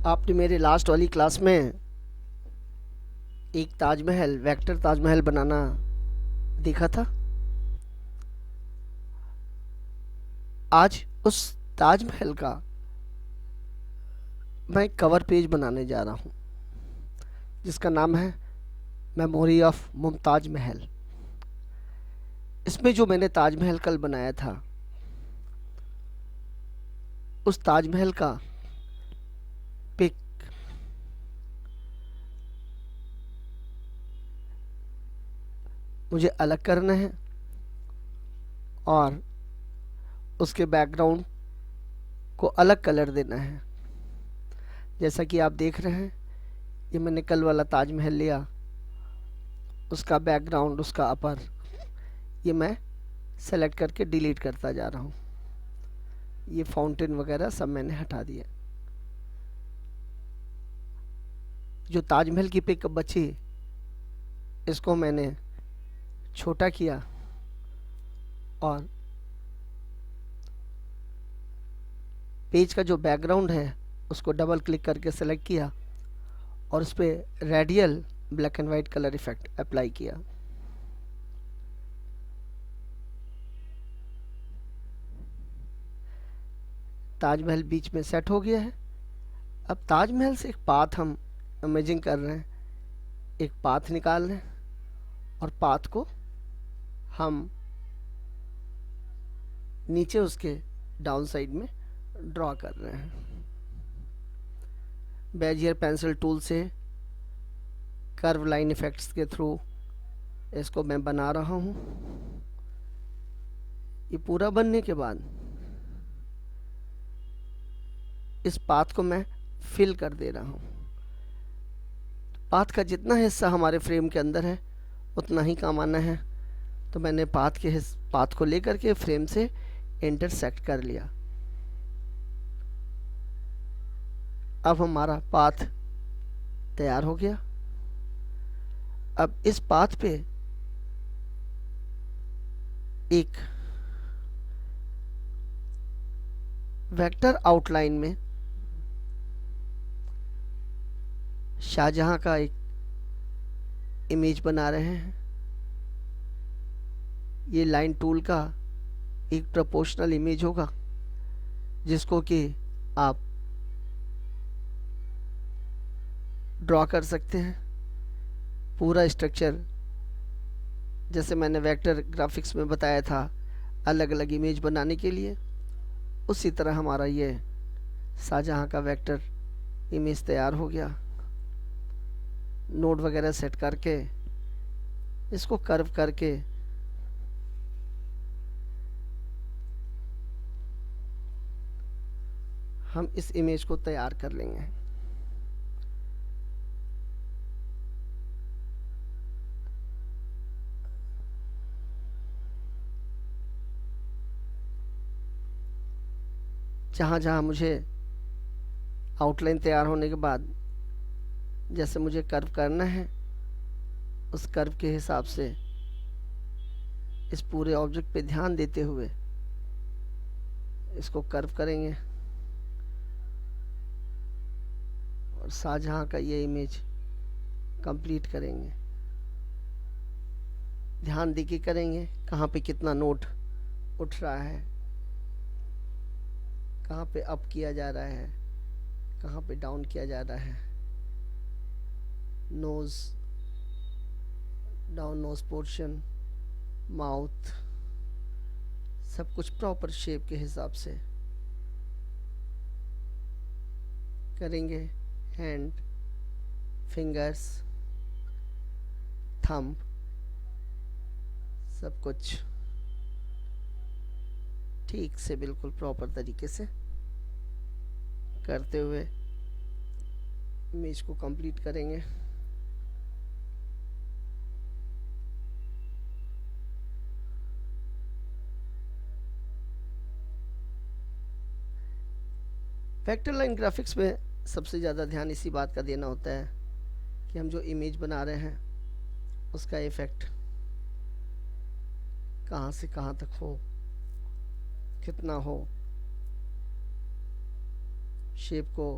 आपने मेरे लास्ट वाली क्लास में एक ताजमहल वेक्टर ताजमहल बनाना देखा था। आज उस ताजमहल का मैं कवर पेज बनाने जा रहा हूँ, जिसका नाम है मेमोरी ऑफ मुमताज महल। इसमें जो मैंने ताजमहल कल बनाया था, उस ताजमहल का पिक मुझे अलग करना है और उसके बैकग्राउंड को अलग कलर देना है। जैसा कि आप देख रहे हैं, ये मैंने कल वाला ताजमहल लिया, उसका बैकग्राउंड, उसका अपर, ये मैं सेलेक्ट करके डिलीट करता जा रहा हूँ। ये फाउंटेन वगैरह सब मैंने हटा दिया। जो ताजमहल की पिक बची, इसको मैंने छोटा किया और पेज का जो बैकग्राउंड है उसको डबल क्लिक करके सेलेक्ट किया और उस पर radial black and white colour effect apply किया। ताजमहल बीच में सेट हो गया है। अब ताजमहल से एक पाथ हम इमेजिंग कर रहे हैं, एक पाथ निकाल रहे हैं और पाथ को हम नीचे उसके डाउन साइड में ड्रॉ कर रहे हैं। बेजियर पेंसिल टूल से कर्व लाइन इफेक्ट्स के थ्रू इसको मैं बना रहा हूँ। ये पूरा बनने के बाद इस पाथ को मैं फिल कर दे रहा हूँ। पाथ का जितना हिस्सा हमारे फ्रेम के अंदर है उतना ही काम आना है, तो मैंने पाथ को लेकर के फ्रेम से इंटरसेक्ट कर लिया। अब हमारा पाथ तैयार हो गया। अब इस पाथ पे एक वेक्टर आउटलाइन में शाहजहां का एक इमेज बना रहे हैं। ये लाइन टूल का एक प्रोपोर्शनल इमेज होगा, जिसको कि आप ड्रॉ कर सकते हैं। पूरा स्ट्रक्चर जैसे मैंने वेक्टर ग्राफिक्स में बताया था, अलग अलग इमेज बनाने के लिए, उसी तरह हमारा ये शाहजहां का वेक्टर इमेज तैयार हो गया। नोड वगैरह सेट करके इसको कर्व करके हम इस इमेज को तैयार कर लेंगे। जहाँ जहाँ मुझे आउटलाइन तैयार होने के बाद जैसे मुझे कर्व करना है, उस कर्व के हिसाब से इस पूरे ऑब्जेक्ट पे ध्यान देते हुए इसको कर्व करेंगे और शाहजहां का ये इमेज कंप्लीट करेंगे। ध्यान देके करेंगे कहाँ पे कितना नोट उठ रहा है, कहाँ पे अप किया जा रहा है, कहाँ पे डाउन किया जा रहा है। Nose down, nose portion, mouth, सब कुछ प्रॉपर शेप के हिसाब से करेंगे। हैंड, फिंगर्स, थंब, सब कुछ ठीक से बिल्कुल प्रॉपर तरीके से करते हुए इमेज को कंप्लीट करेंगे। वेक्टर लाइन ग्राफिक्स में सबसे ज़्यादा ध्यान इसी बात का देना होता है कि हम जो इमेज बना रहे हैं उसका इफेक्ट कहाँ से कहाँ तक हो, कितना हो, शेप को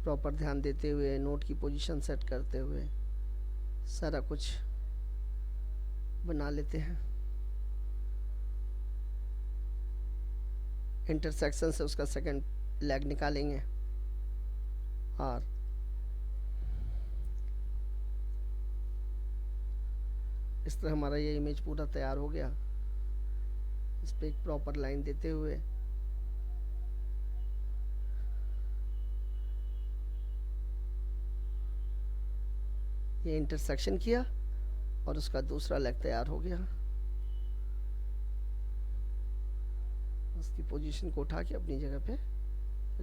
प्रॉपर ध्यान देते हुए, नोट की पोजीशन सेट करते हुए सारा कुछ बना लेते हैं। इंटरसेक्शन से उसका सेकंड लेग निकालेंगे और इस तरह हमारा ये इमेज पूरा तैयार हो गया। इस पर एक प्रॉपर लाइन देते हुए ये इंटरसेक्शन किया और उसका दूसरा लेग तैयार हो गया। उसकी पोजीशन को उठा के अपनी जगह पे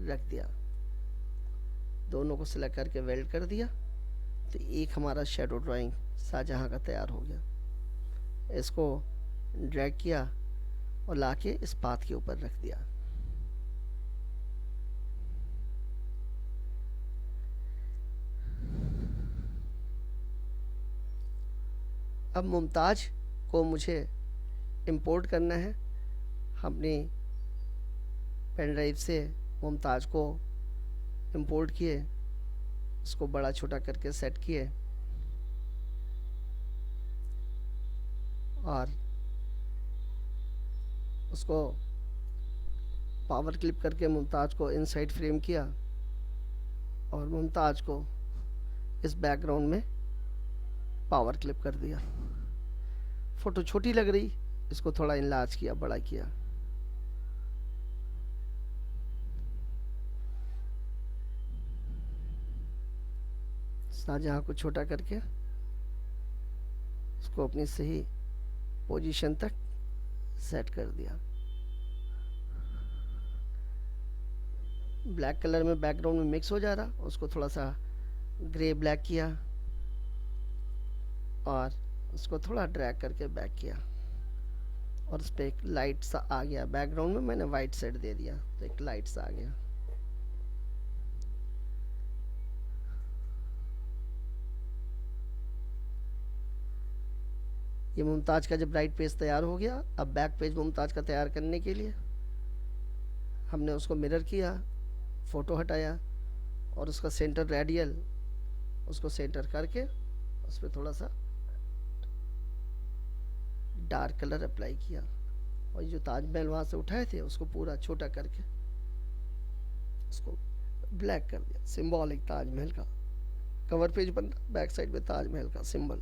रख दिया, दोनों को सिलेक्ट करके वेल्ड कर दिया, तो एक हमारा शेडो ड्राइंग शाहजहाँ का तैयार हो गया। इसको ड्रैग किया और लाके इस पाथ के ऊपर रख दिया। अब मुमताज को मुझे इंपोर्ट करना है। अपनी पेन ड्राइव से मुमताज को इंपोर्ट किए, उसको बड़ा छोटा करके सेट किए और उसको पावर क्लिप करके मुमताज को इनसाइड फ्रेम किया और मुमताज को इस बैकग्राउंड में पावर क्लिप कर दिया। फ़ोटो छोटी लग रही, इसको थोड़ा इनलार्ज किया, बड़ा किया। शाहजहाँ को छोटा करके उसको अपनी सही पोजीशन तक सेट कर दिया। ब्लैक कलर में बैकग्राउंड में मिक्स हो जा रहा, उसको थोड़ा सा ग्रे ब्लैक किया और उसको थोड़ा ड्रैग करके बैक किया और उस पर एक लाइट सा आ गया। बैकग्राउंड में मैंने वाइट सेट दे दिया तो एक लाइट सा आ गया। ये मुमताज का जब राइट पेज तैयार हो गया, अब बैक पेज मुमताज का तैयार करने के लिए हमने उसको मिरर किया, फ़ोटो हटाया और उसका सेंटर रेडियल उसको सेंटर करके उस पर थोड़ा सा डार्क कलर अप्लाई किया और जो ताजमहल वहाँ से उठाए थे उसको पूरा छोटा करके उसको ब्लैक कर दिया। सिंबॉलिक ताजमहल का कवर पेज बन रहा, बैक साइड में ताजमहल का सिंबल।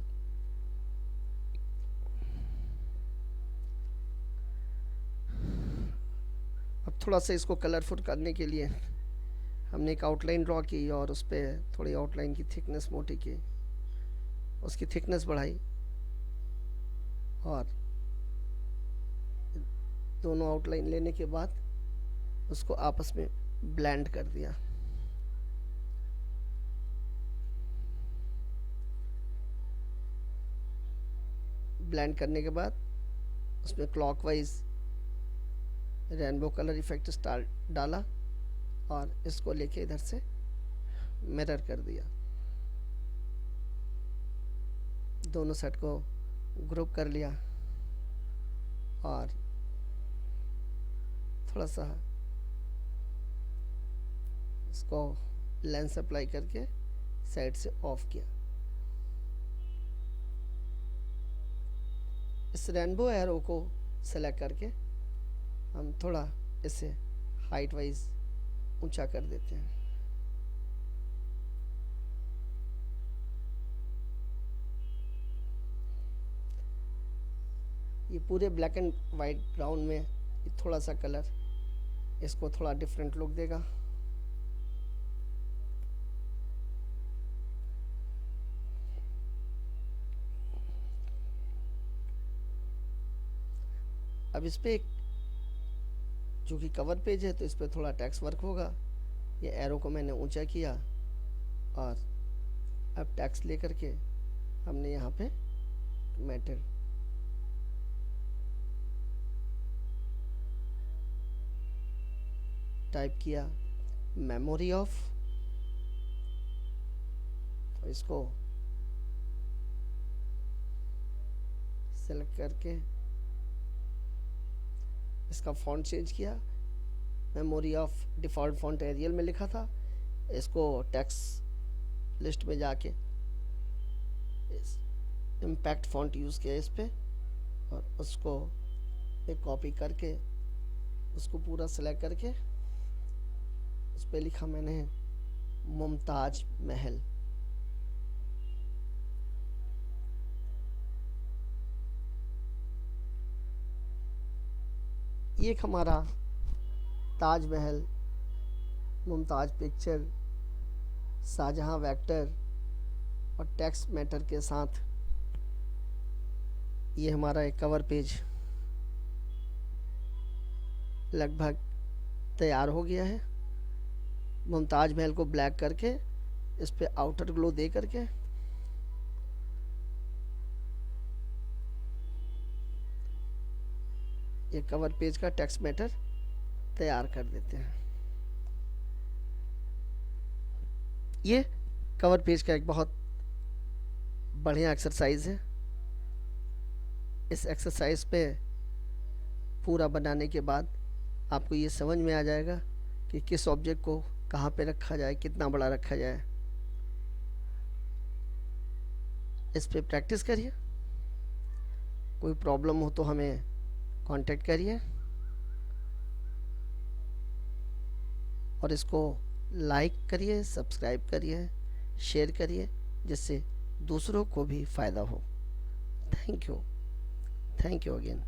अब थोड़ा सा इसको कलरफुल करने के लिए हमने एक आउटलाइन ड्रॉ की और उस पर थोड़ी आउटलाइन की थिकनेस मोटी की, उसकी थिकनेस बढ़ाई और दोनों आउटलाइन लेने के बाद उसको आपस में ब्लेंड कर दिया। ब्लेंड करने के बाद उसमें clockwise rainbow colour effect star डाला और इसको लेके इधर से मिरर कर दिया। दोनों सेट को ग्रुप कर लिया और थोड़ा सा इसको लेंस अप्लाई करके साइड से ऑफ किया। इस रेनबो एरो को सेलेक्ट करके हम थोड़ा इसे हाइट वाइज ऊंचा कर देते हैं। ये पूरे ब्लैक एंड वाइट ग्राउंड में थोड़ा सा कलर इसको थोड़ा डिफरेंट लुक देगा। अब इस पे जो कि कवर पेज है तो इस पे थोड़ा टेक्स्ट वर्क होगा। ये एरो को मैंने ऊंचा किया और अब टेक्स्ट लेकर के हमने यहाँ पे मैटर टाइप किया, मेमोरी ऑफ, तो इसको सेलेक्ट करके इसका फॉन्ट चेंज किया। Memory of default font Arial में लिखा था, इसको टेक्स्ट लिस्ट में जाके इस इम्पैक्ट फॉन्ट यूज़ किया इस पे, और उसको एक कॉपी करके उसको पूरा सेलेक्ट करके उस पर लिखा मैंने मुमताज महल। ये एक हमारा ताजमहल, मुमताज पिक्चर, शाहजहां वेक्टर और टेक्स्ट मैटर के साथ ये हमारा एक कवर पेज लगभग तैयार हो गया है। मुमताज महल को ब्लैक करके इस पे आउटर ग्लो दे करके ये कवर पेज का टेक्स्ट मैटर तैयार कर देते हैं। ये कवर पेज का एक बहुत बढ़िया एक्सरसाइज है। इस एक्सरसाइज पे पूरा बनाने के बाद आपको ये समझ में आ जाएगा कि किस ऑब्जेक्ट को कहाँ पे रखा जाए, कितना बड़ा रखा जाए। इस पे प्रैक्टिस करिए। कोई प्रॉब्लम हो तो हमें कांटेक्ट करिए और इसको लाइक करिए, सब्सक्राइब करिए, शेयर करिए, जिससे दूसरों को भी फ़ायदा हो। Thank you again.